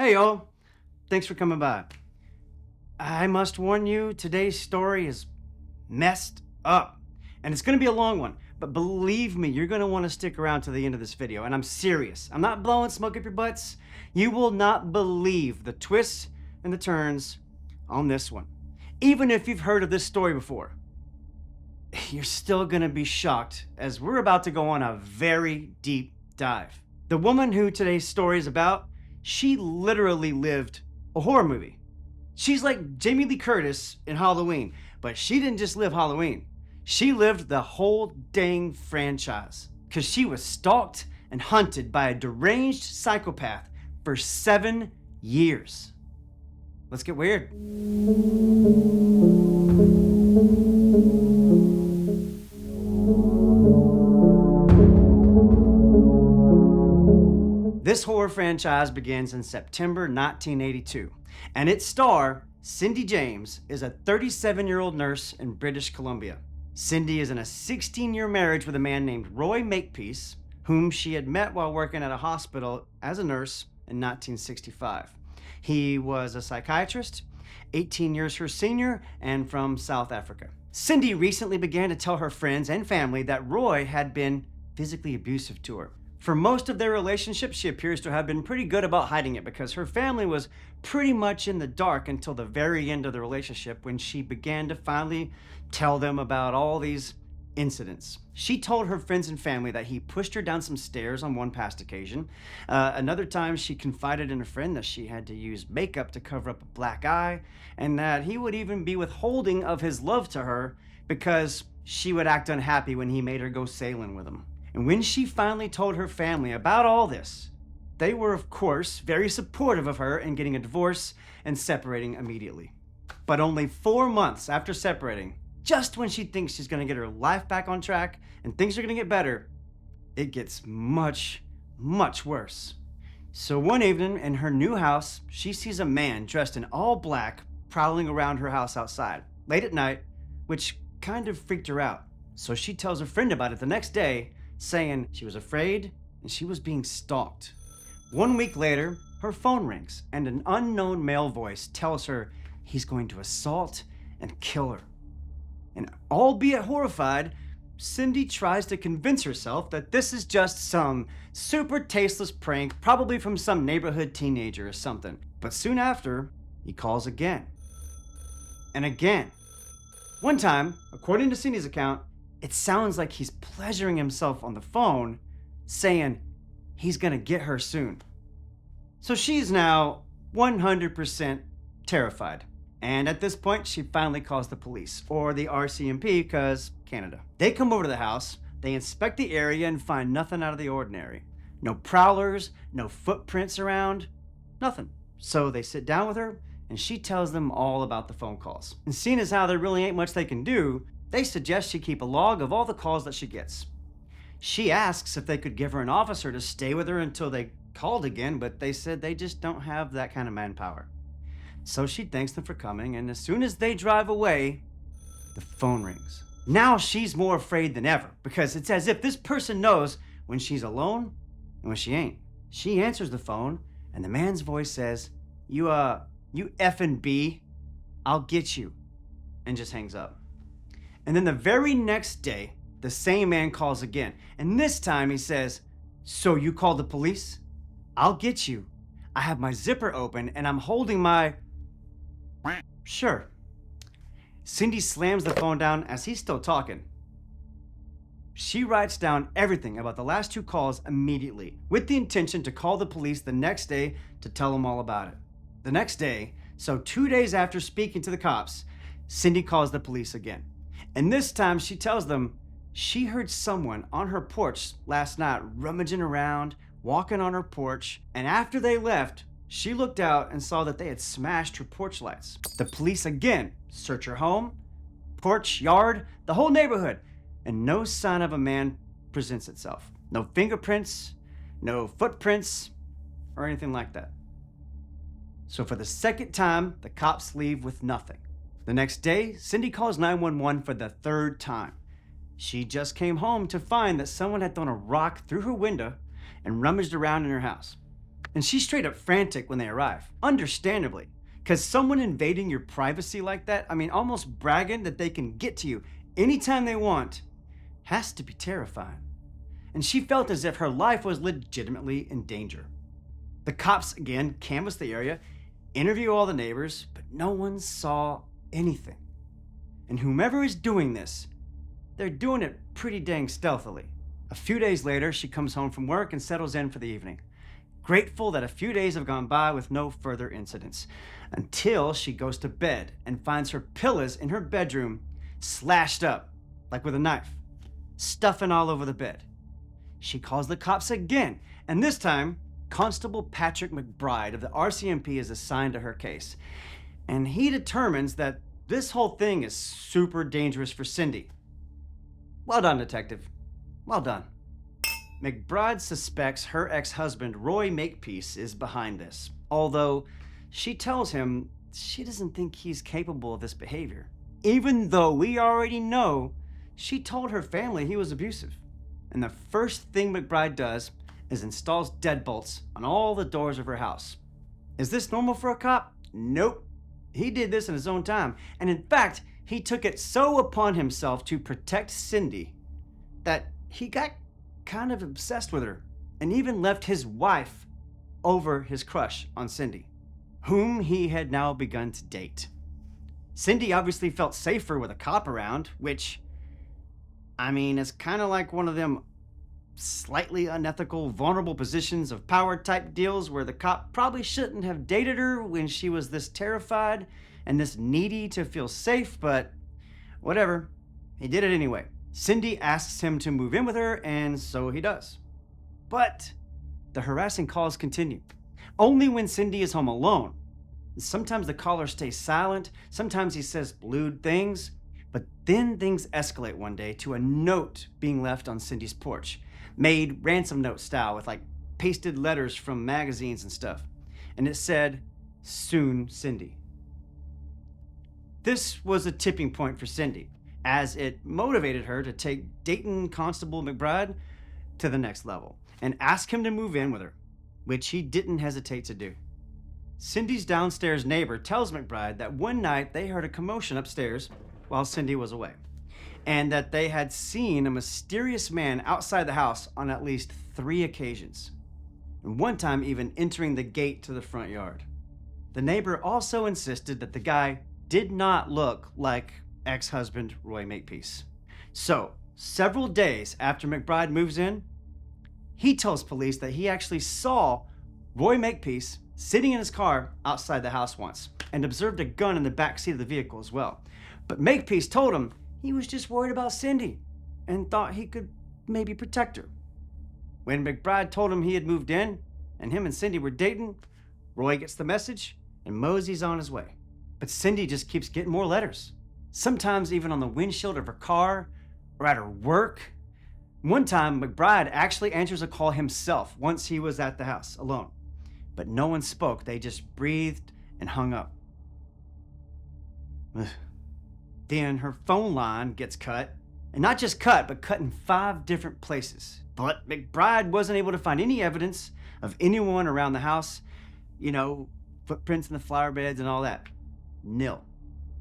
Hey y'all, thanks for coming by. I must warn you, today's story is messed up. And it's gonna be a long one, but believe me, you're gonna wanna stick around to the end of this video. And I'm serious. I'm not blowing smoke up your butts. You will not believe the twists and the turns on this one. Even if you've heard of this story before, you're still gonna be shocked as we're about to go on a very deep dive. The woman who today's story is about, she literally lived a horror movie. She's like Jamie Lee Curtis in Halloween, but she didn't just live Halloween. She lived the whole dang franchise because she was stalked and hunted by a deranged psychopath for 7 years. Let's get weird. This horror franchise begins in September 1982, and its star, Cindy James, is a 37-year-old nurse in British Columbia. Cindy is in a 16-year marriage with a man named Roy Makepeace, whom she had met while working at a hospital as a nurse in 1965. He was a psychiatrist, 18 years her senior, and from South Africa. Cindy recently began to tell her friends and family that Roy had been physically abusive to her. For most of their relationship, she appears to have been pretty good about hiding it because her family was pretty much in the dark until the very end of the relationship when she began to finally tell them about all these incidents. She told her friends and family that he pushed her down some stairs on one past occasion. Another time, she confided in a friend that she had to use makeup to cover up a black eye, and that he would even be withholding of his love to her because she would act unhappy when he made her go sailing with him. And when she finally told her family about all this, they were, of course, very supportive of her in getting a divorce and separating immediately. But only 4 months after separating, just when she thinks she's gonna get her life back on track and things are gonna get better, it gets much, much worse. So one evening in her new house, she sees a man dressed in all black prowling around her house outside, late at night, which kind of freaked her out. So she tells a friend about it the next day, saying she was afraid and she was being stalked. 1 week later, her phone rings and an unknown male voice tells her he's going to assault and kill her. And albeit horrified, Cindy tries to convince herself that this is just some super tasteless prank, probably from some neighborhood teenager or something. But soon after, he calls again and again. One time, according to Cindy's account, it sounds like he's pleasuring himself on the phone, saying he's gonna get her soon. So she's now 100% terrified. And at this point, she finally calls the police, or the RCMP, because Canada. They come over to the house, they inspect the area and find nothing out of the ordinary. No prowlers, no footprints around, nothing. So they sit down with her, and she tells them all about the phone calls. And seeing as how there really ain't much they can do, they suggest she keep a log of all the calls that she gets. She asks if they could give her an officer to stay with her until they called again, but they said they just don't have that kind of manpower. So she thanks them for coming, and as soon as they drive away, the phone rings. Now she's more afraid than ever, because it's as if this person knows when she's alone and when she ain't. She answers the phone, and the man's voice says, you effing B, I'll get you, and just hangs up. And then the very next day, the same man calls again. And this time he says, so you called the police? I'll get you. I have my zipper open and I'm holding my... Sure. Cindy slams the phone down as he's still talking. She writes down everything about the last 2 calls immediately, with the intention to call the police the next day to tell them all about it. The next day, so 2 days after speaking to the cops, Cindy calls the police again. And this time she tells them she heard someone on her porch last night rummaging around, walking on her porch, and after they left, she looked out and saw that they had smashed her porch lights. The police again search her home, porch, yard, the whole neighborhood, and no sign of a man presents itself. No fingerprints, no footprints, or anything like that. So for the second time, the cops leave with nothing. The next day, Cindy calls 911 for the 3rd time. She just came home to find that someone had thrown a rock through her window and rummaged around in her house. And she's straight up frantic when they arrive, understandably. Because someone invading your privacy like that, almost bragging that they can get to you anytime they want, has to be terrifying. And she felt as if her life was legitimately in danger. The cops again canvass the area, interview all the neighbors, but no one saw anything. And whomever is doing this, they're doing it pretty dang stealthily. A few days later, she comes home from work and settles in for the evening, grateful that a few days have gone by with no further incidents, until she goes to bed and finds her pillows in her bedroom slashed up, like with a knife, stuffing all over the bed. She calls the cops again, and this time, Constable Patrick McBride of the RCMP is assigned to her case. And he determines that this whole thing is super dangerous for Cindy. Well done, detective. Well done. McBride suspects her ex-husband, Roy Makepeace, is behind this, although she tells him she doesn't think he's capable of this behavior, even though we already know she told her family he was abusive. And the first thing McBride does is installs deadbolts on all the doors of her house. Is this normal for a cop? Nope. He did this in his own time, and in fact, he took it so upon himself to protect Cindy that he got kind of obsessed with her and even left his wife over his crush on Cindy, whom he had now begun to date. Cindy obviously felt safer with a cop around, which, is kind of like one of them slightly unethical, vulnerable positions of power type deals where the cop probably shouldn't have dated her when she was this terrified and this needy to feel safe, but whatever, he did it anyway. Cindy asks him to move in with her, and so he does. But the harassing calls continue, only when Cindy is home alone. Sometimes the caller stays silent, sometimes he says lewd things, but then things escalate one day to a note being left on Cindy's porch, made ransom note style with pasted letters from magazines and stuff. And it said, "Soon, Cindy." This was a tipping point for Cindy, as it motivated her to take Dayton Constable McBride to the next level and ask him to move in with her, which he didn't hesitate to do. Cindy's downstairs neighbor tells McBride that one night they heard a commotion upstairs while Cindy was away, and that they had seen a mysterious man outside the house on at least 3 occasions, and one time even entering the gate to the front yard. The neighbor also insisted that the guy did not look like ex-husband Roy Makepeace. So, several days after McBride moves in, he tells police that he actually saw Roy Makepeace sitting in his car outside the house once and observed a gun in the back seat of the vehicle as well. But Makepeace told him he was just worried about Cindy and thought he could maybe protect her. When McBride told him he had moved in and him and Cindy were dating, Roy gets the message and moseys on his way. But Cindy just keeps getting more letters, sometimes even on the windshield of her car or at her work. One time, McBride actually answers a call himself once he was at the house alone. But no one spoke. They just breathed and hung up. Then her phone line gets cut. And not just cut, but cut in 5 different places. But McBride wasn't able to find any evidence of anyone around the house. Footprints in the flower beds and all that. Nil.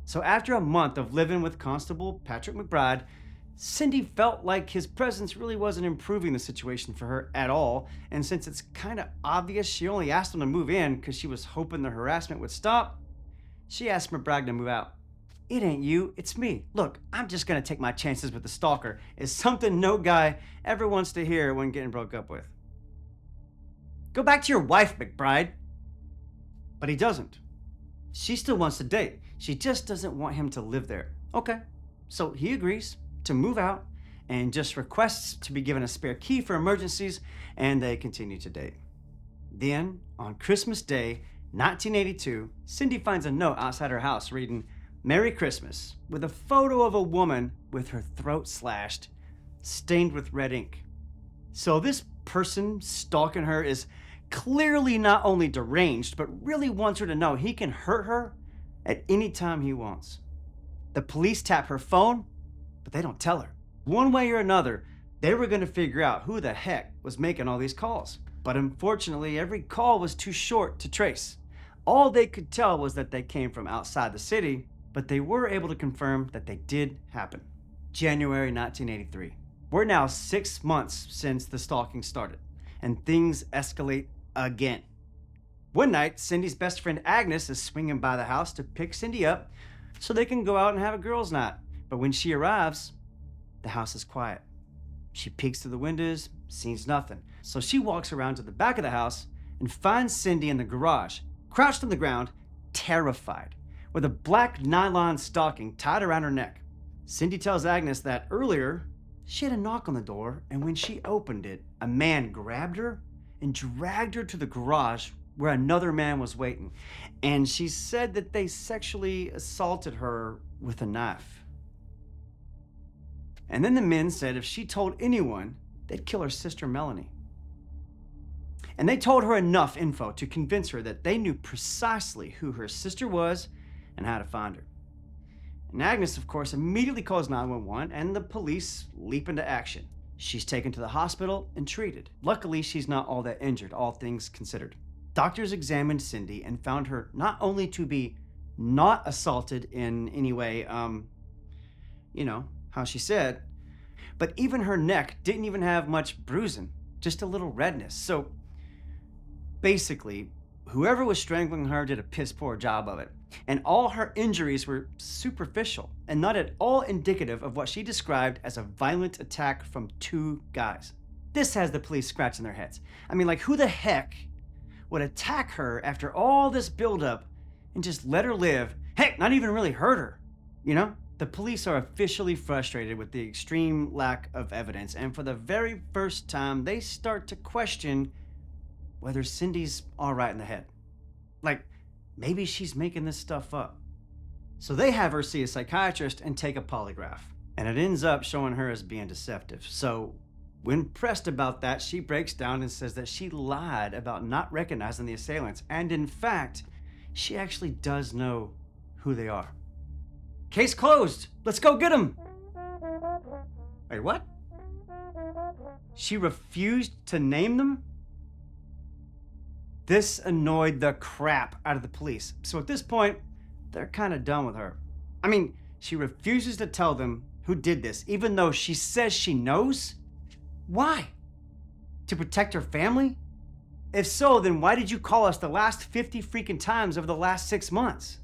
So after a month of living with Constable Patrick McBride, Cindy felt like his presence really wasn't improving the situation for her at all, and since it's kind of obvious she only asked him to move in because she was hoping the harassment would stop, she asked McBride to move out. "It ain't you, it's me. Look, I'm just gonna take my chances with the stalker," is something no guy ever wants to hear when getting broke up with. "Go back to your wife, McBride." But he doesn't. She still wants to date. She just doesn't want him to live there. Okay, so he agrees to move out and just requests to be given a spare key for emergencies, and they continue to date. Then, on Christmas Day, 1982, Cindy finds a note outside her house reading, "Merry Christmas," with a photo of a woman with her throat slashed, stained with red ink. So this person stalking her is clearly not only deranged, but really wants her to know he can hurt her at any time he wants. The police tap her phone, but they don't tell her. One way or another, they were going to figure out who the heck was making all these calls. But unfortunately, every call was too short to trace. All they could tell was that they came from outside the city, but they were able to confirm that they did happen. January 1983. We're now 6 months since the stalking started, and things escalate again. One night, Cindy's best friend Agnes is swinging by the house to pick Cindy up so they can go out and have a girls' night. But when she arrives, the house is quiet. She peeks through the windows, sees nothing. So she walks around to the back of the house and finds Cindy in the garage, crouched on the ground, terrified, with a black nylon stocking tied around her neck. Cindy tells Agnes that earlier, she had a knock on the door, and when she opened it, a man grabbed her and dragged her to the garage where another man was waiting. And she said that they sexually assaulted her with a knife. And then the men said if she told anyone, they'd kill her sister Melanie. And they told her enough info to convince her that they knew precisely who her sister was and how to find her. And Agnes, of course, immediately calls 911 and the police leap into action. She's taken to the hospital and treated. Luckily, she's not all that injured, all things considered. Doctors examined Cindy and found her not only to be not assaulted in any way, how she said, but even her neck didn't even have much bruising, just a little redness. So basically, whoever was strangling her did a piss poor job of it. And all her injuries were superficial and not at all indicative of what she described as a violent attack from two guys. This has the police scratching their heads. I mean, like, who the heck would attack her after all this buildup and just let her live? Heck, not even really hurt her, you know? The police are officially frustrated with the extreme lack of evidence, and for the very first time, they start to question whether Cindy's all right in the head. Like, maybe she's making this stuff up. So they have her see a psychiatrist and take a polygraph, and it ends up showing her as being deceptive. So when pressed about that, she breaks down and says that she lied about not recognizing the assailants, and in fact, she actually does know who they are. Case closed. Let's go get them. Wait, what? She refused to name them? This annoyed the crap out of the police. So at this point, they're kind of done with her. I mean, she refuses to tell them who did this, even though she says she knows? Why? To protect her family? If so, then why did you call us the last 50 freaking times over the last 6 months?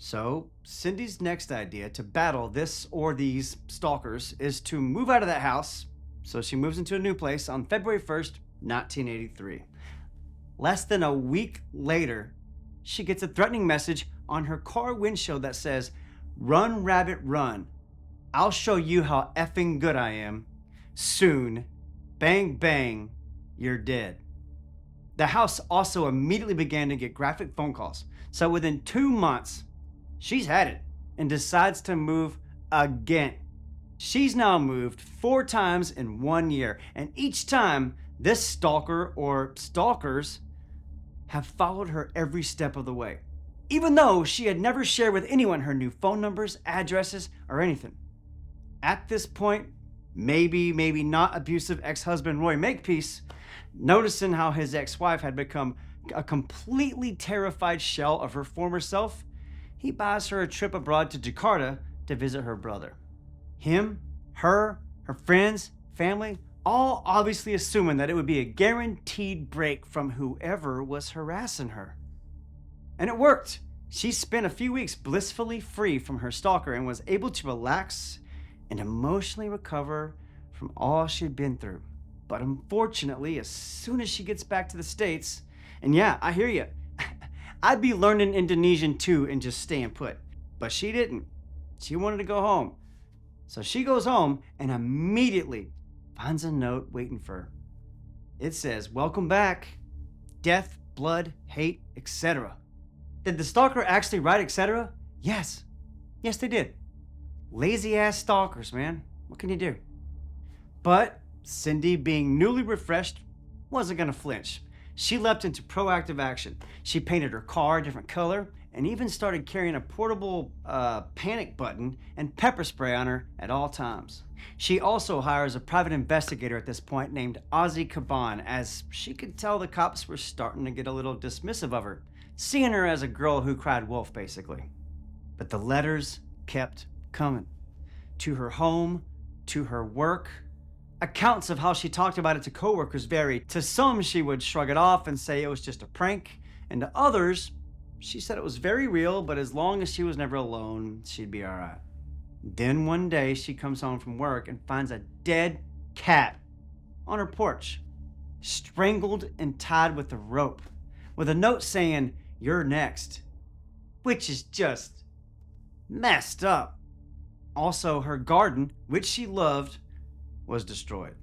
So Cindy's next idea to battle this or these stalkers is to move out of that house. So she moves into a new place on February 1st, 1983. Less than a week later, she gets a threatening message on her car windshield that says, "Run, rabbit, run. I'll show you how effing good I am. Soon, bang, bang, you're dead." The house also immediately began to get graphic phone calls. So within 2 months, she's had it and decides to move again. She's now moved 4 times in 1 year, and each time this stalker or stalkers have followed her every step of the way, even though she had never shared with anyone her new phone numbers, addresses, or anything. At this point, maybe not abusive ex-husband Roy Makepeace, noticing how his ex-wife had become a completely terrified shell of her former self, he buys her a trip abroad to Jakarta to visit her brother. Him, her friends, family, all obviously assuming that it would be a guaranteed break from whoever was harassing her. And it worked. She spent a few weeks blissfully free from her stalker and was able to relax and emotionally recover from all she'd been through. But unfortunately, as soon as she gets back to the States, and yeah, I hear you, I'd be learning Indonesian too and just staying put. But she didn't. She wanted to go home. So she goes home and immediately finds a note waiting for her. It says, "Welcome back. Death, blood, hate, etc." Did the stalker actually write etc.? Yes. Yes, they did. Lazy ass stalkers, man. What can you do? But Cindy, being newly refreshed, wasn't gonna flinch. She leapt into proactive action. She painted her car a different color and even started carrying a portable panic button and pepper spray on her at all times. She also hires a private investigator at this point named Ozzy Caban, as she could tell the cops were starting to get a little dismissive of her, seeing her as a girl who cried wolf, basically. But the letters kept coming. To her home, to her work. Accounts of how she talked about it to coworkers varied. To some, she would shrug it off and say it was just a prank, and to others, she said it was very real, but as long as she was never alone, she'd be all right. Then one day, she comes home from work and finds a dead cat on her porch, strangled and tied with a rope, with a note saying, "You're next," which is just messed up. Also, her garden, which she loved, was destroyed.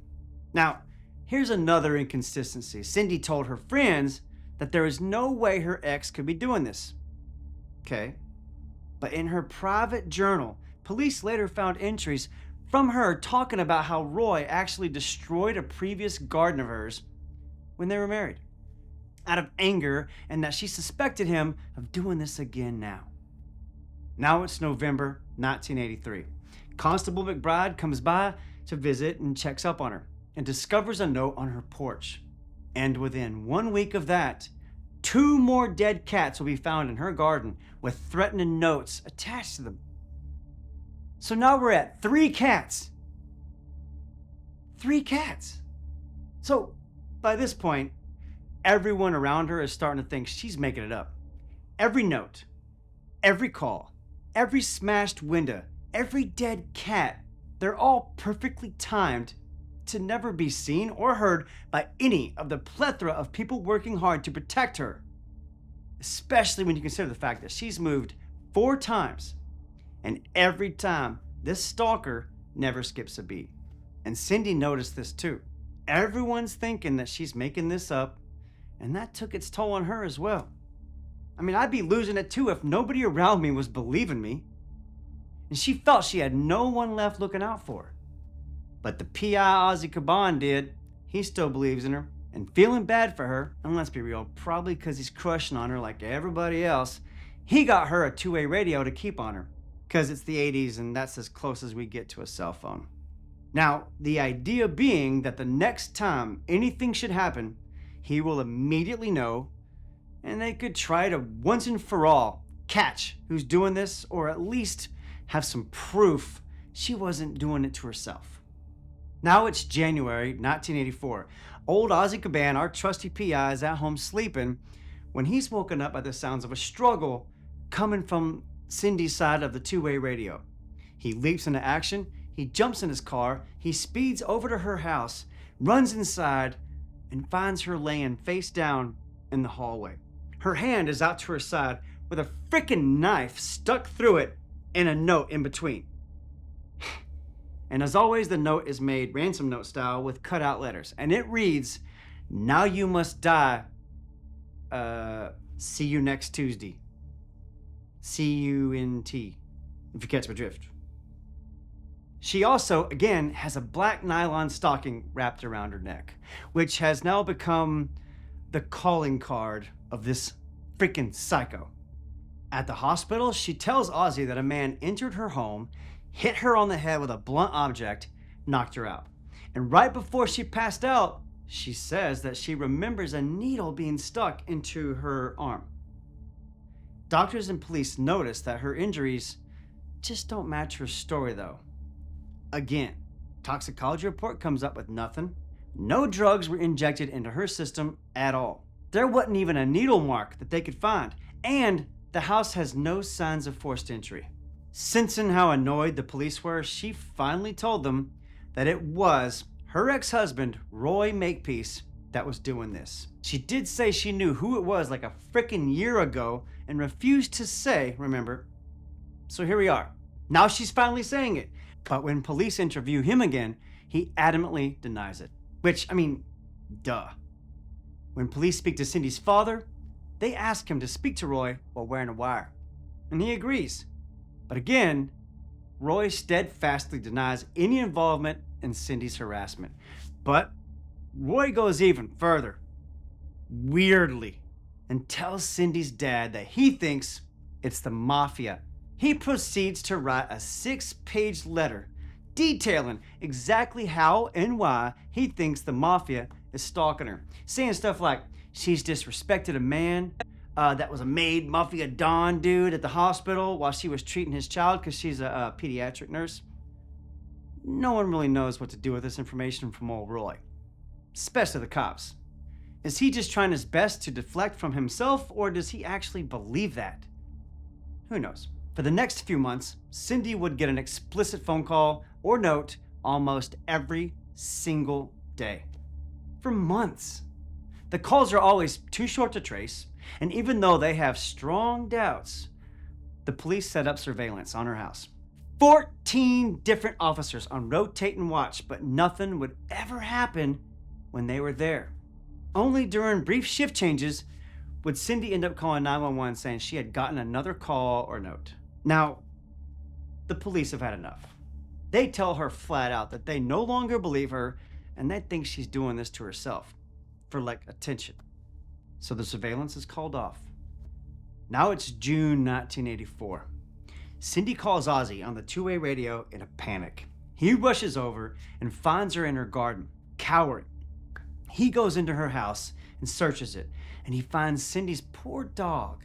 Now, here's another inconsistency. Cindy told her friends that there is no way her ex could be doing this. Okay. But in her private journal, police later found entries from her talking about how Roy actually destroyed a previous garden of hers when they were married, out of anger, and that she suspected him of doing this again now. Now it's November 1983. Constable McBride comes by to visit and checks up on her and discovers a note on her porch. And within 1 week of that, 2 more dead cats will be found in her garden with threatening notes attached to them. So now we're at 3 cats. 3 cats. So by this point, everyone around her is starting to think she's making it up. Every note, every call, every smashed window, every dead cat, they're all perfectly timed to never be seen or heard by any of the plethora of people working hard to protect her. Especially when you consider the fact that she's moved 4 times, and every time this stalker never skips a beat. And Cindy noticed this too. Everyone's thinking that she's making this up, and that took its toll on her as well. I mean, I'd be losing it too if nobody around me was believing me. And she felt she had no one left looking out for her. But the PI Ozzy Caban did. He still believes in her and feeling bad for her, and let's be real, probably because he's crushing on her like everybody else, he got her a 2-way radio to keep on her, because it's the 80s and that's as close as we get to a cell phone. Now, the idea being that the next time anything should happen, he will immediately know, and they could try to once and for all catch who's doing this, or at least have some proof she wasn't doing it to herself. Now it's January 1984. Old Ozzy Caban, our trusty PI, is at home sleeping when he's woken up by the sounds of a struggle coming from Cindy's side of the 2-way radio. He leaps into action, he jumps in his car, he speeds over to her house, runs inside, and finds her laying face down in the hallway. Her hand is out to her side with a frickin' knife stuck through it and a note in between. And as always, the note is made ransom note style with cutout letters. And it reads, "Now you must die. See you next Tuesday. C-U-N-T, if you catch my drift." She also, again, has a black nylon stocking wrapped around her neck, which has now become the calling card of this freaking psycho. At the hospital, she tells Ozzy that a man entered her home, hit her on the head with a blunt object, knocked her out. And right before she passed out, she says that she remembers a needle being stuck into her arm. Doctors and police notice that her injuries just don't match her story though. Again, toxicology report comes up with nothing. No drugs were injected into her system at all. There wasn't even a needle mark that they could find. And the house has no signs of forced entry. Sensing how annoyed the police were, she finally told them that it was her ex-husband, Roy Makepeace, that was doing this. She did say she knew who it was like a frickin' year ago and refused to say, remember. So here we are. Now she's finally saying it. But when police interview him again, he adamantly denies it. Which, I mean, duh. When police speak to Cindy's father, they ask him to speak to Roy while wearing a wire. And he agrees. But again, Roy steadfastly denies any involvement in Cindy's harassment. But Roy goes even further. weirdly and tells Cindy's dad that he thinks it's the mafia. He proceeds to write a 6-page letter detailing exactly how and why he thinks the mafia is stalking her, saying stuff like she's disrespected a man that was a maid mafia don dude at the hospital while she was treating his child because she's a pediatric nurse. No one really knows what to do with this information from old Roy, especially the cops. Is he just trying his best to deflect from himself, or does he actually believe that? Who knows? For the next few months, Cindy would get an explicit phone call or note almost every single day. For months. The calls are always too short to trace, and even though they have strong doubts, the police set up surveillance on her house. 14 different officers on rotating watch, but nothing would ever happen when they were there. Only during brief shift changes would Cindy end up calling 911 saying she had gotten another call or note. Now, the police have had enough. They tell her flat out that they no longer believe her and they think she's doing this to herself for attention. So the surveillance is called off. Now it's June 1984. Cindy calls Ozzy on the two-way radio in a panic. He rushes over and finds her in her garden, cowering. He goes into her house and searches it, and he finds Cindy's poor dog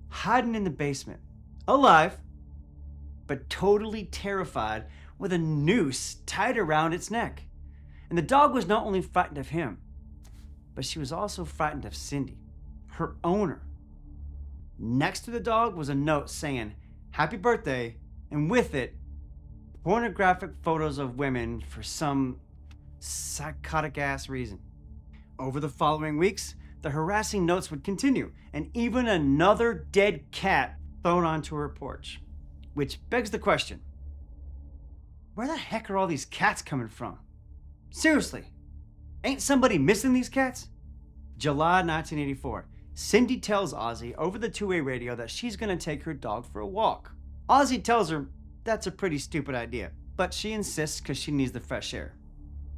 hiding in the basement, alive, but totally terrified with a noose tied around its neck. And the dog was not only frightened of him, but she was also frightened of Cindy, her owner. Next to the dog was a note saying, "Happy birthday," and with it, pornographic photos of women for some psychotic ass reason. Over the following weeks, the harassing notes would continue, and even another dead cat thrown onto her porch. Which begs the question, where the heck are all these cats coming from? Seriously, ain't somebody missing these cats? July 1984. Cindy tells Ozzy over the two-way radio that she's going to take her dog for a walk. Ozzy tells her that's a pretty stupid idea, but she insists because she needs the fresh air.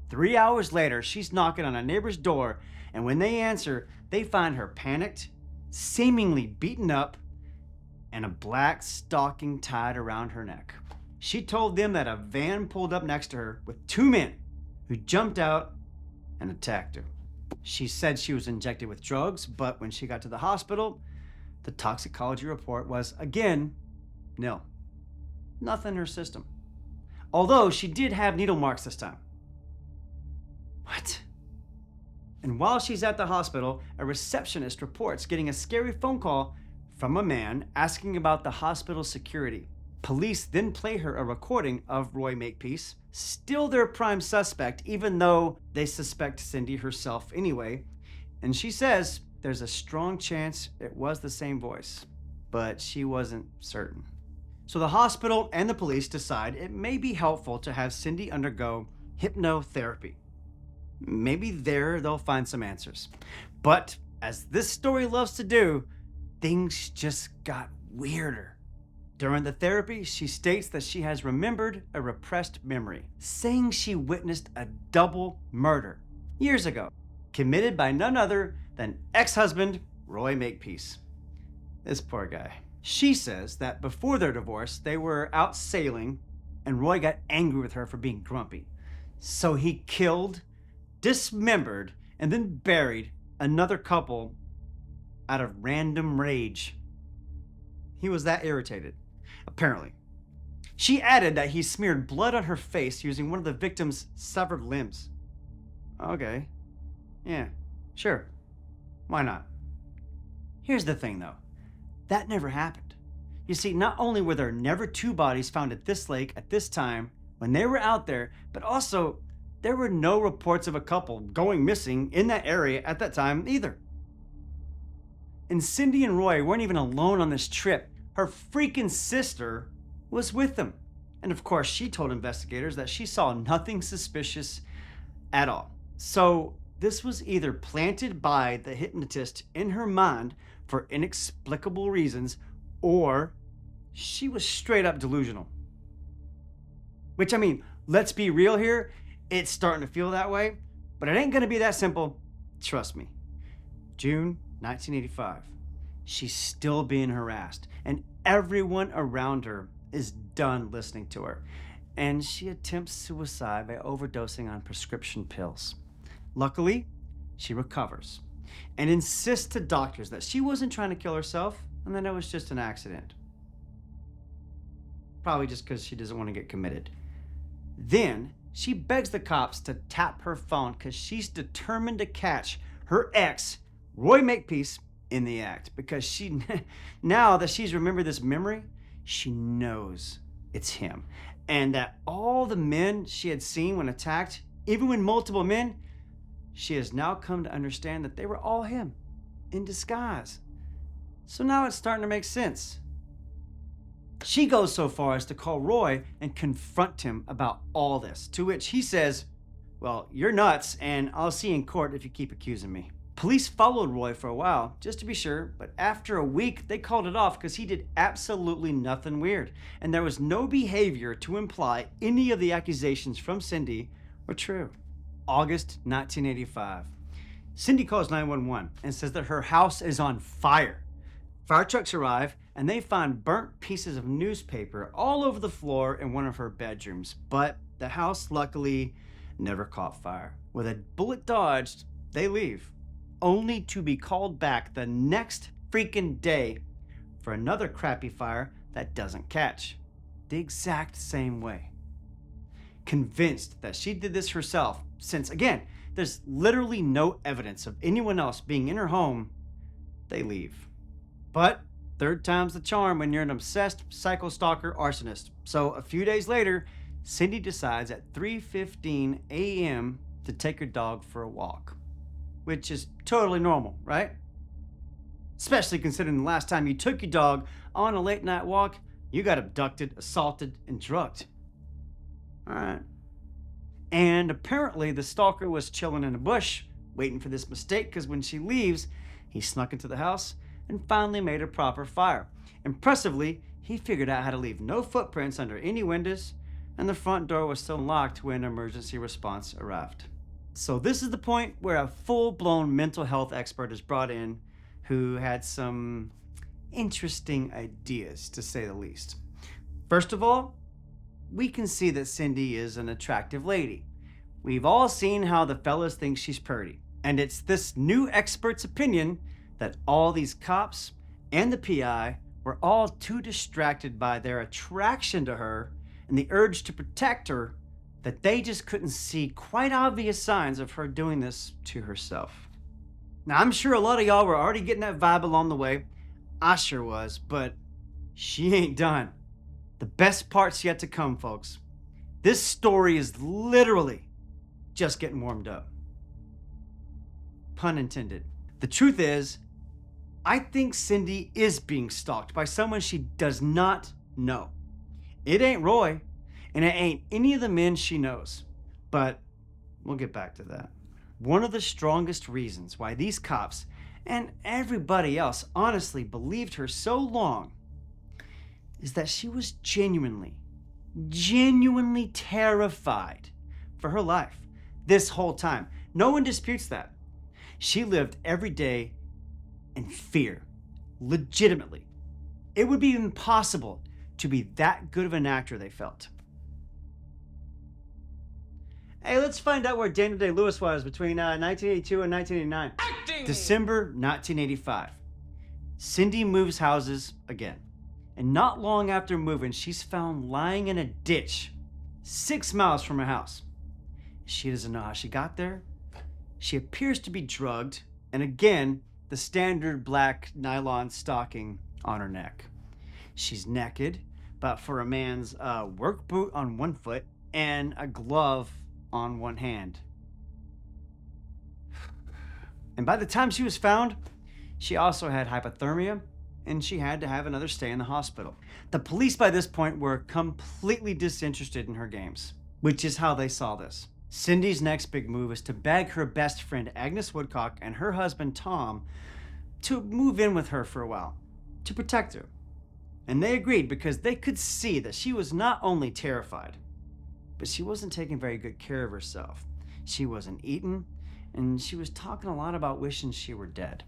3 hours later, she's knocking on a neighbor's door, and when they answer, they find her panicked, seemingly beaten up, and a black stocking tied around her neck. She told them that a van pulled up next to her with 2 men who jumped out and attacked her. She said she was injected with drugs, but when she got to the hospital, the toxicology report was, again, nil. Nothing in her system. Although she did have needle marks this time. What? And while she's at the hospital, a receptionist reports getting a scary phone call from a man asking about the hospital security. Police then play her a recording of Roy Makepeace, still their prime suspect, even though they suspect Cindy herself anyway. And she says there's a strong chance it was the same voice, but she wasn't certain. So the hospital and the police decide it may be helpful to have Cindy undergo hypnotherapy. Maybe there they'll find some answers. But as this story loves to do, things just got weirder. During the therapy, she states that she has remembered a repressed memory, saying she witnessed a double murder years ago, committed by none other than ex-husband Roy Makepeace. This poor guy. She says that before their divorce, they were out sailing and Roy got angry with her for being grumpy. So he killed, dismembered, and then buried another couple out of random rage. He was that irritated, apparently. She added that he smeared blood on her face using one of the victim's severed limbs. Okay. Yeah, sure. Why not? Here's the thing, though. That never happened. You see, not only were there never 2 bodies found at this lake at this time when they were out there, but also there were no reports of a couple going missing in that area at that time either. And Cindy and Roy weren't even alone on this trip. Her freaking sister was with them. And of course, she told investigators that she saw nothing suspicious at all. So this was either planted by the hypnotist in her mind for inexplicable reasons, or she was straight up delusional. Which, I mean, let's be real here. It's starting to feel that way, but it ain't gonna be that simple. Trust me. June 1985. She's still being harassed, and everyone around her is done listening to her. And she attempts suicide by overdosing on prescription pills. Luckily, she recovers and insists to doctors that she wasn't trying to kill herself and that it was just an accident. Probably just because she doesn't want to get committed. Then she begs the cops to tap her phone because she's determined to catch her ex, Roy Makepeace, in the act. Because she, now that she's remembered this memory, she knows it's him. And that all the men she had seen when attacked, even when multiple men, she has now come to understand that they were all him in disguise. So now it's starting to make sense. She goes so far as to call Roy and confront him about all this, to which he says, "Well, you're nuts, and I'll see you in court if you keep accusing me." Police followed Roy for a while, just to be sure, but after a week, they called it off because he did absolutely nothing weird, and there was no behavior to imply any of the accusations from Cindy were true. August 1985. Cindy calls 911 and says that her house is on fire. Fire trucks arrive, and they find burnt pieces of newspaper all over the floor in one of her bedrooms, but the house luckily never caught fire. With a bullet dodged, they leave, only to be called back the next freaking day for another crappy fire that doesn't catch, the exact same way. Convinced that she did this herself, since again, there's literally no evidence of anyone else being in her home, they leave. But third time's the charm when you're an obsessed psycho-stalker arsonist. So a few days later, Cindy decides at 3:15 a.m. to take her dog for a walk, which is totally normal, right? Especially considering the last time you took your dog on a late night walk, you got abducted, assaulted, and drugged. All right. And apparently the stalker was chilling in a bush, waiting for this mistake, because when she leaves, he snuck into the house and finally made a proper fire. Impressively, he figured out how to leave no footprints under any windows, and the front door was still locked when emergency response arrived. So this is the point where a full-blown mental health expert is brought in who had some interesting ideas, to say the least. First of all, we can see that Cindy is an attractive lady. We've all seen how the fellas think she's pretty, and it's this new expert's opinion that all these cops and the PI were all too distracted by their attraction to her and the urge to protect her that they just couldn't see quite obvious signs of her doing this to herself. Now, I'm sure a lot of y'all were already getting that vibe along the way. I sure was, but she ain't done. The best part's yet to come, folks. This story is literally just getting warmed up. Pun intended. The truth is, I think Cindy is being stalked by someone she does not know. It ain't Roy, and it ain't any of the men she knows. But we'll get back to that. One of the strongest reasons why these cops and everybody else honestly believed her so long is that she was genuinely terrified for her life this whole time. No one disputes that. She lived every day in fear, legitimately. It would be impossible to be that good of an actor, they felt. Hey, let's find out where Daniel Day-Lewis was between 1982 and 1989. Acting! December 1985. Cindy moves houses again. And not long after moving, she's found lying in a ditch 6 miles from her house. She doesn't know how she got there. She appears to be drugged, and again, the standard black nylon stocking on her neck. She's naked, but for a man's work boot on one foot and a glove on one hand. And by the time she was found, she also had hypothermia, and she had to have another stay in the hospital. The police by this point were completely disinterested in her games, which is how they saw this. Cindy's next big move is to beg her best friend Agnes Woodcock and her husband Tom to move in with her for a while, to protect her. And they agreed because they could see that she was not only terrified, but she wasn't taking very good care of herself. She wasn't eating, and she was talking a lot about wishing she were dead.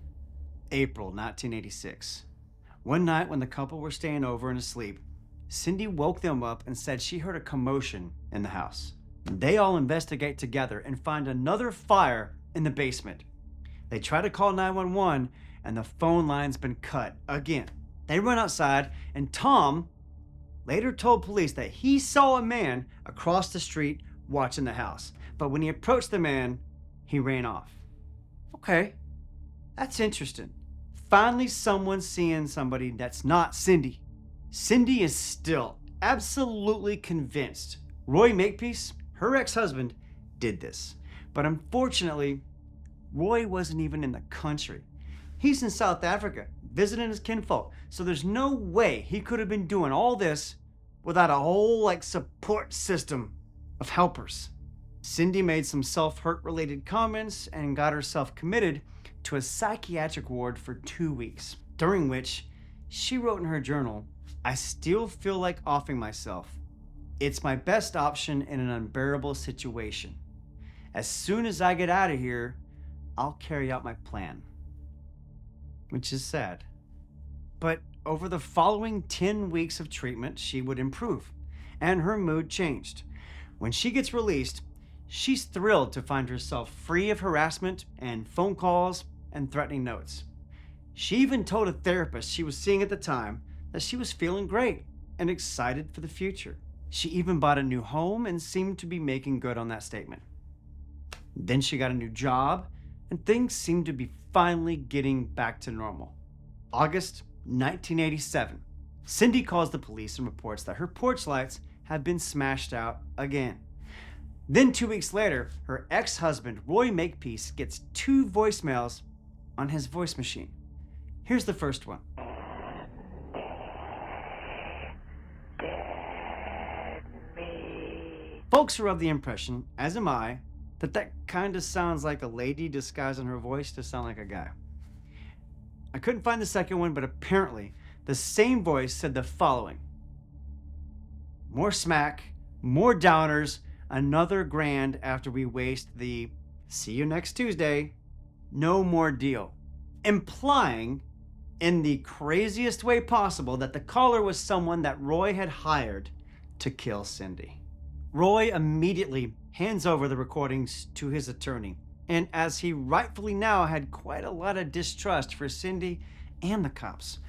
April 1986. One night when the couple were staying over and asleep, Cindy woke them up and said she heard a commotion in the house. They all investigate together and find another fire in the basement. They try to call 911 and the phone line's been cut again. They run outside and Tom later told police that he saw a man across the street watching the house. But when he approached the man, he ran off. Okay, that's interesting. Finally, someone's seeing somebody that's not Cindy. Cindy is still absolutely convinced Roy Makepeace, her ex-husband, did this. But unfortunately, Roy wasn't even in the country. He's in South Africa, visiting his kinfolk. So there's no way he could have been doing all this without a whole support system of helpers. Cindy made some self-hurt related comments and got herself committed to a psychiatric ward for 2 weeks, during which she wrote in her journal, "I still feel like offing myself. It's my best option in an unbearable situation. As soon as I get out of here, I'll carry out my plan." Which is sad. But over the following 10 weeks of treatment, she would improve, and her mood changed. When she gets released, she's thrilled to find herself free of harassment and phone calls and threatening notes. She even told a therapist she was seeing at the time that she was feeling great and excited for the future. She even bought a new home and seemed to be making good on that statement. Then she got a new job, and things seemed to be finally getting back to normal. August 1987. Cindy calls the police and reports that her porch lights have been smashed out again. Then 2 weeks later, her ex-husband, Roy Makepeace, gets 2 voicemails on his voice machine. Here's the first one. Folks are of the impression, as am I, that kind of sounds like a lady disguising her voice to sound like a guy. I couldn't find the second one, but apparently the same voice said the following. "More smack, more downers, another grand after we waste the see you next Tuesday, no more deal." Implying, in the craziest way possible, that the caller was someone that Roy had hired to kill Cindy. Roy immediately hands over the recordings to his attorney, and as he rightfully now had quite a lot of distrust for Cindy and the cops,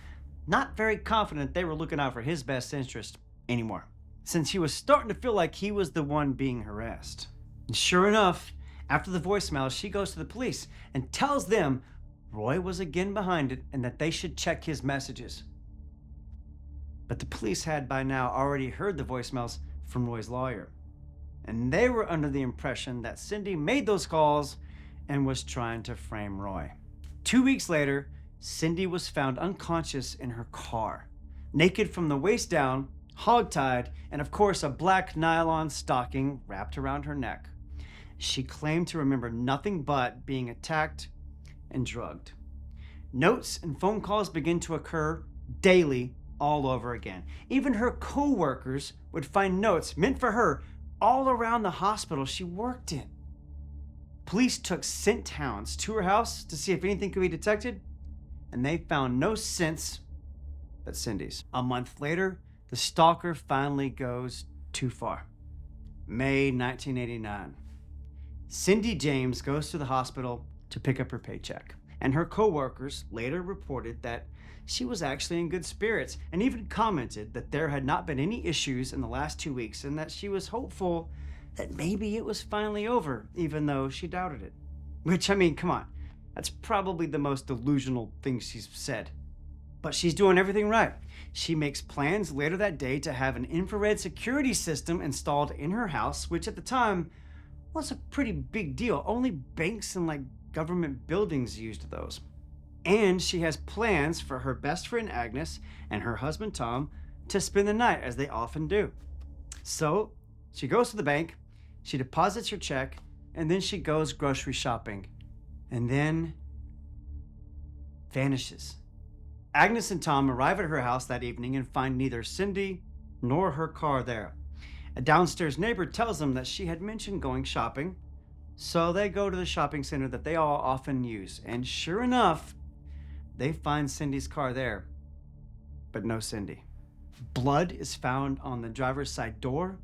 not very confident they were looking out for his best interest anymore, since he was starting to feel like he was the one being harassed. And sure enough, after the voicemail, she goes to the police and tells them Roy was again behind it and that they should check his messages. But the police had by now already heard the voicemails from Roy's lawyer, and they were under the impression that Cindy made those calls and was trying to frame Roy. 2 weeks later, Cindy was found unconscious in her car, naked from the waist down, hogtied, and of course a black nylon stocking wrapped around her neck. She claimed to remember nothing but being attacked and drugged. Notes and phone calls began to occur daily all over again. Even her co-workers would find notes meant for her all around the hospital she worked in. Police took scent hounds to her house to see if anything could be detected, and they found no scents but Cindy's. A month later, the stalker finally goes too far. May 1989. Cindy James goes to the hospital to pick up her paycheck, and her co-workers later reported that she was actually in good spirits and even commented that there had not been any issues in the last 2 weeks and that she was hopeful that maybe it was finally over, even though she doubted it. Which, I mean, come on, that's probably the most delusional thing she's said. But she's doing everything right. She makes plans later that day to have an infrared security system installed in her house, which at the time was a pretty big deal. Only banks and government buildings used those. And she has plans for her best friend Agnes and her husband Tom to spend the night, as they often do. So she goes to the bank, she deposits her check, and then she goes grocery shopping. And then vanishes. Agnes and Tom arrive at her house that evening and find neither Cindy nor her car there. A downstairs neighbor tells them that she had mentioned going shopping, So they go to the shopping center that they all often use, and sure enough, they find Cindy's car there, but no Cindy. Blood is found on the driver's side door.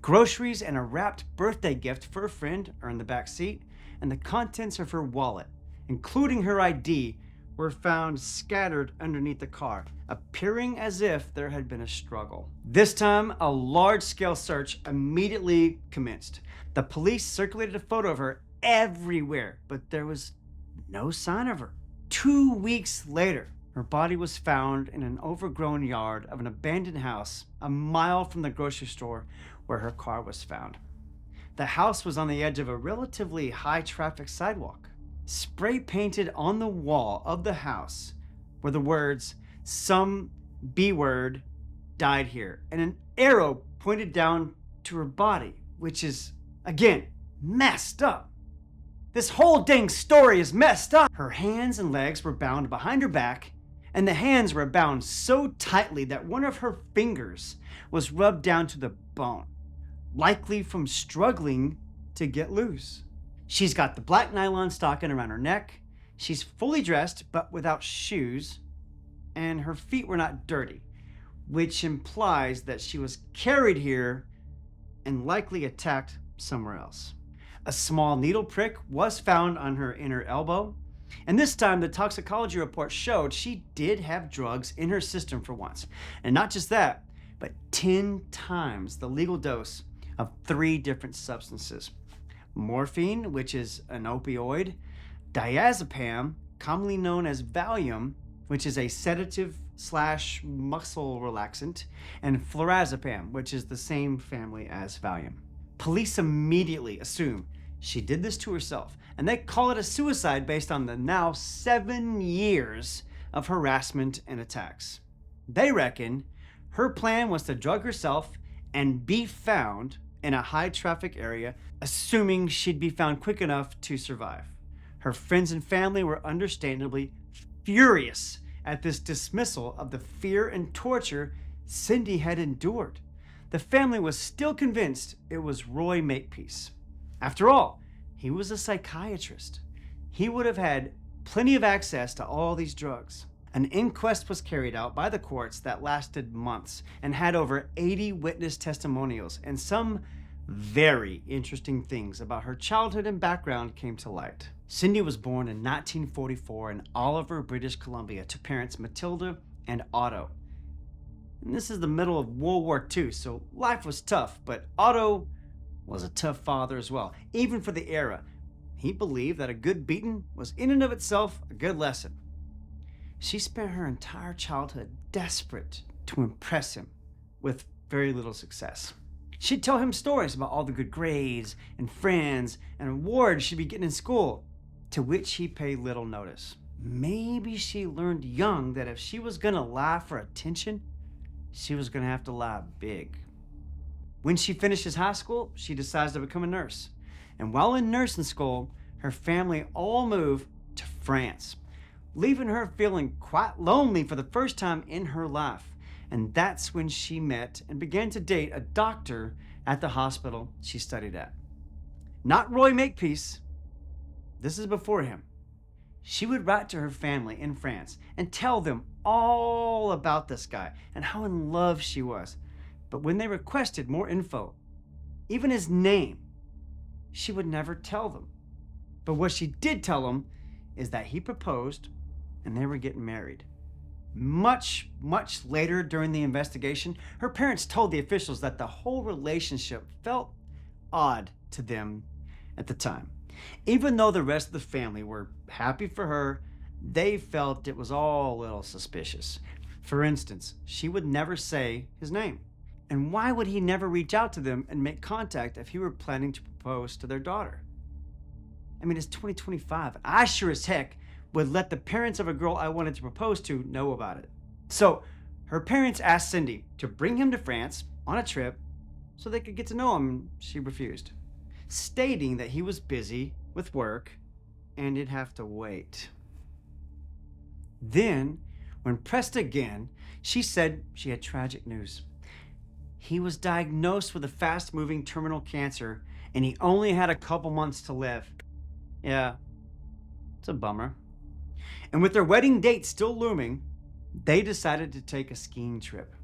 Groceries and a wrapped birthday gift for a friend are in the back seat, and the contents of her wallet, including her ID, were found scattered underneath the car, appearing as if there had been a struggle. This time, a large-scale search immediately commenced. The police circulated a photo of her everywhere, but there was no sign of her. 2 weeks later, her body was found in an overgrown yard of an abandoned house a mile from the grocery store where her car was found. The house was on the edge of a relatively high-traffic sidewalk. Spray painted on the wall of the house were the words, "Some B word died here," and an arrow pointed down to her body, which is, again, messed up. This whole dang story is messed up. Her hands and legs were bound behind her back, and the hands were bound so tightly that one of her fingers was rubbed down to the bone, likely from struggling to get loose. She's got the black nylon stocking around her neck. She's fully dressed, but without shoes, and her feet were not dirty, which implies that she was carried here and likely attacked somewhere else. A small needle prick was found on her inner elbow, and this time the toxicology report showed she did have drugs in her system for once. And not just that, but 10 times the legal dose of 3 different substances. Morphine, which is an opioid, diazepam, commonly known as Valium, which is a sedative/muscle relaxant, and flurazepam, which is the same family as Valium. Police immediately assume she did this to herself, and they call it a suicide based on the now 7 years of harassment and attacks. They reckon her plan was to drug herself and be found in a high-traffic area, assuming she'd be found quick enough to survive. Her friends and family were understandably furious at this dismissal of the fear and torture Cindy had endured. The family was still convinced it was Roy Makepeace. After all, he was a psychiatrist. He would have had plenty of access to all these drugs. An inquest was carried out by the courts that lasted months and had over 80 witness testimonials, and some very interesting things about her childhood and background came to light. Cindy was born in 1944 in Oliver, British Columbia, to parents Matilda and Otto. And this is the middle of World War II, so life was tough, but Otto was a tough father as well, even for the era. He believed that a good beating was in and of itself a good lesson. She spent her entire childhood desperate to impress him, with very little success. She'd tell him stories about all the good grades and friends and awards she'd be getting in school, to which he paid little notice. Maybe she learned young that if she was gonna lie for attention, she was gonna have to lie big. When she finishes high school, she decides to become a nurse. And while in nursing school, her family all moved to France, leaving her feeling quite lonely for the first time in her life. And that's when she met and began to date a doctor at the hospital she studied at. Not Roy Makepeace. This is before him. She would write to her family in France and tell them all about this guy and how in love she was. But when they requested more info, even his name, she would never tell them. But what she did tell them is that he proposed and they were getting married. Much later during the investigation, her parents told the officials that the whole relationship felt odd to them at the time. Even though the rest of the family were happy for her, they felt it was all a little suspicious. For instance, she would never say his name. And why would he never reach out to them and make contact if he were planning to propose to their daughter? I mean, it's 2025, and I sure as heck would let the parents of a girl I wanted to propose to know about it. So her parents asked Cindy to bring him to France on a trip so they could get to know him, and she refused, stating that he was busy with work and he'd have to wait. Then, when pressed again, she said she had tragic news. He was diagnosed with a fast-moving terminal cancer and he only had a couple months to live. Yeah, it's a bummer. And with their wedding date still looming, they decided to take a skiing trip.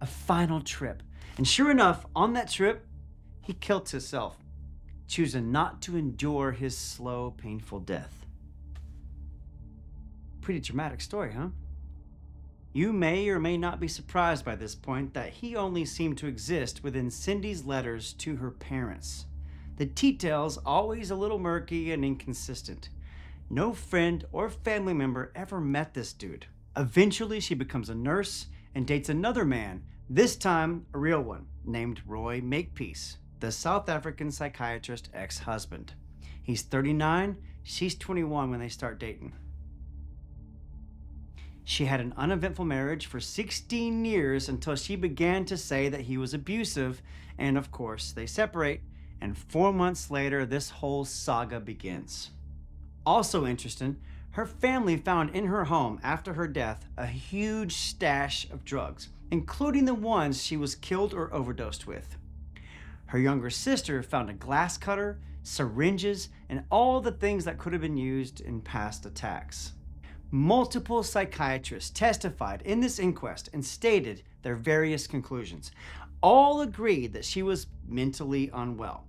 A final trip. And sure enough, on that trip, he killed himself, choosing not to endure his slow, painful death. Pretty dramatic story, huh? You may or may not be surprised by this point that he only seemed to exist within Cindy's letters to her parents. The details always a little murky and inconsistent. No friend or family member ever met this dude. Eventually, she becomes a nurse and dates another man, this time a real one, named Roy Makepeace, the South African psychiatrist ex-husband. He's 39, she's 21 when they start dating. She had an uneventful marriage for 16 years until she began to say that he was abusive, and of course, they separate, and 4 months later, this whole saga begins. Also interesting, her family found in her home after her death a huge stash of drugs, including the ones she was killed or overdosed with. Her younger sister found a glass cutter, syringes, and all the things that could have been used in past attacks. Multiple psychiatrists testified in this inquest and stated their various conclusions. All agreed that she was mentally unwell.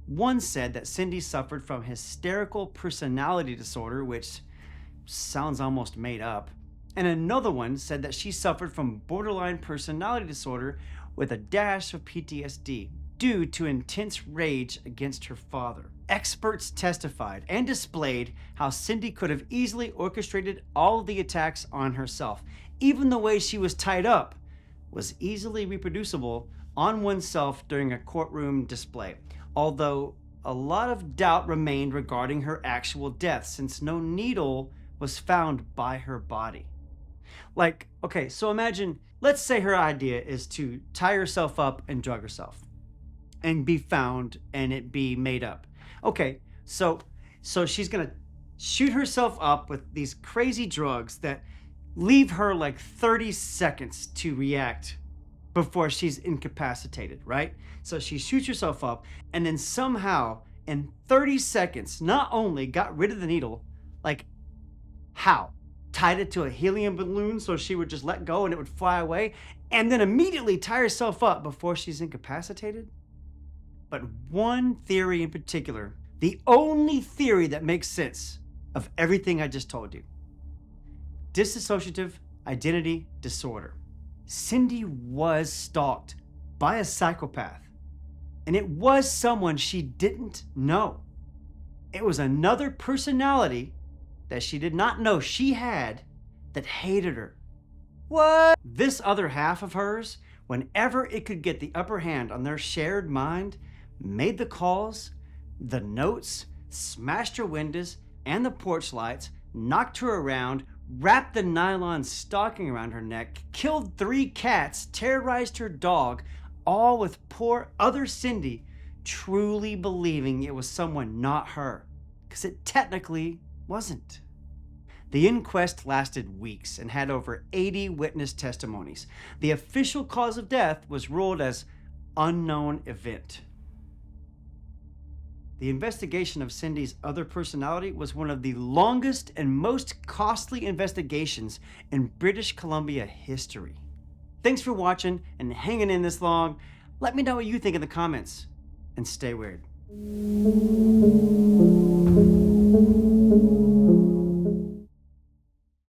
One said that Cindy suffered from hysterical personality disorder, which sounds almost made up. And another one said that she suffered from borderline personality disorder with a dash of PTSD due to intense rage against her father. Experts testified and displayed how Cindy could have easily orchestrated all of the attacks on herself. Even the way she was tied up was easily reproducible on oneself during a courtroom display, although a lot of doubt remained regarding her actual death since no needle was found by her body. Like, okay, so imagine, let's say her idea is to tie herself up and drug herself and be found and it be made up. Okay, so she's gonna shoot herself up with these crazy drugs that leave her like 30 seconds to react before she's incapacitated, right? So she shoots herself up and then somehow in 30 seconds not only got rid of the needle, like how? Tied it to a helium balloon so she would just let go and it would fly away, and then immediately tie herself up before she's incapacitated? But one theory in particular, the only theory that makes sense of everything I just told you: dissociative identity disorder. Cindy was stalked by a psychopath, and it was someone she didn't know. It was another personality that she did not know she had that hated her. What? This other half of hers, whenever it could get the upper hand on their shared mind, made the calls, the notes, smashed her windows and the porch lights, knocked her around, wrapped the nylon stocking around her neck, killed 3 cats, terrorized her dog, all with poor other Cindy truly believing it was someone not her, because it technically wasn't. The inquest lasted weeks and had over 80 witness testimonies. The official cause of death was ruled as unknown event. The investigation of Cindy's other personality was one of the longest and most costly investigations in British Columbia history. Thanks for watching and hanging in this long. Let me know what you think in the comments, and stay weird.